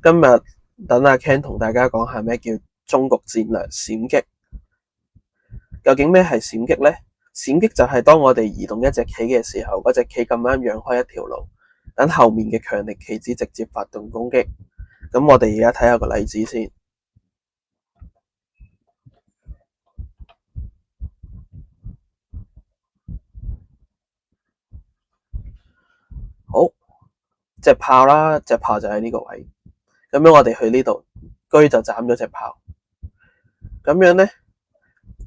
今日等阿 Ken 同大家講下咩叫終局戰略閃擊。究竟咩係閃擊呢？閃擊就係當我哋移動一隻棋嘅時候，嗰隻棋咁啱讓開一條路，等後面嘅強力棋子直接發動攻擊。咁我哋而家睇下個例子先。好，隻炮啦，隻炮就喺呢個位。咁樣我哋去呢度，車就斬咗隻炮。咁樣呢，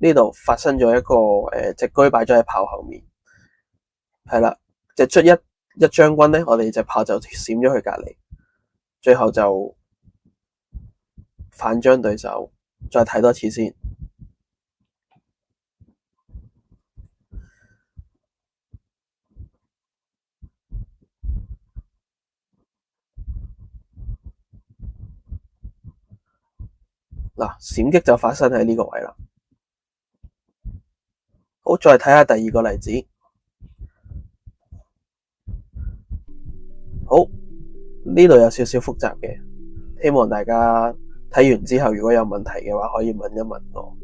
呢度發生咗一個隻車擺咗喺炮後面，係啦，隻卒一將軍呢，我哋隻炮就閃咗去隔離，最後就反將對手。再睇多次先。嗱，閃擊就發生喺呢個位啦。好，再睇下第二個例子。好，呢度有少少複雜嘅，希望大家睇完之後如果有問題嘅話，可以問一問我。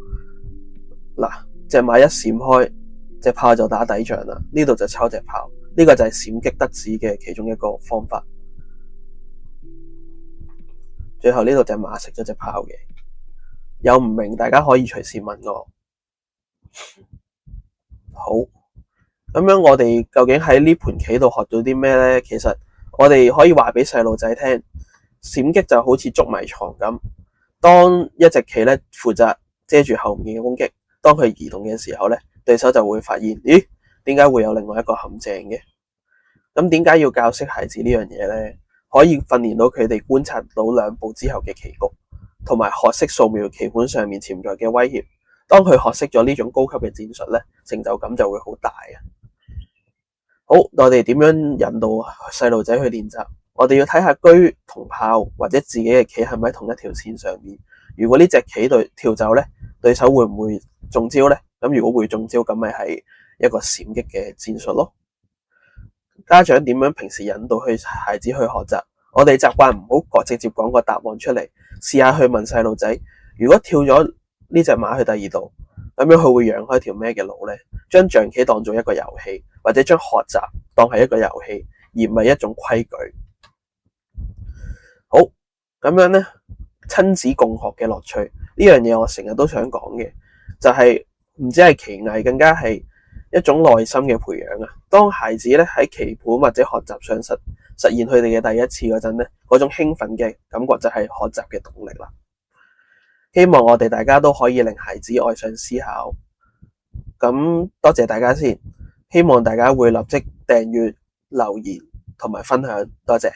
嗱，隻馬一閃開，隻炮就打底象啦。呢度就抽隻炮，呢個就係閃擊得子嘅其中一個方法。最後呢度隻馬食咗隻炮嘅。有唔明大家可以隨時問我。好，咁樣我哋究竟喺呢盤棋度學到啲咩呢？其實我哋可以話俾細路仔聽，閃擊就好似捉迷藏咁。當一隻棋咧負責遮住後面嘅攻擊，當佢移動嘅時候咧，對手就會發現，咦，點解會有另外一個陷阱嘅？咁點解要教識孩子呢樣嘢呢？可以訓練到佢哋觀察到兩步之後嘅棋局，同埋學識掃描棋盤上面潛在嘅威脅。當佢學識咗呢種高級嘅戰術咧，成就感就會好大啊！好，我哋點樣引導細路仔去練習？我哋要睇下車同炮或者自己嘅棋係咪喺同一條線上面。如果呢隻棋對跳走咧，對手會唔會中招呢？咁如果會中招，咁咪係一個閃擊嘅戰術咯。家長點樣平時引導孩子去學習？我哋習慣唔好直接講個答案出嚟，試下去問細路仔，如果跳咗呢隻馬去第二度，咁樣佢會讓開條咩嘅路呢？將象棋當做一個遊戲，或者將學習當係一個遊戲，而唔係一種規矩。好，咁樣呢，親子共學嘅樂趣呢樣嘢，我成日都想講嘅，就係唔止係棋藝，更加係一種內心嘅培養啊！當孩子咧喺棋盤或者學習上實現佢哋嘅第一次嗰陣咧，嗰種興奮嘅感覺就係學習嘅動力啦。希望我哋大家都可以令孩子愛上思考。咁多謝大家先，希望大家會立即訂閱、留言同埋分享，多謝。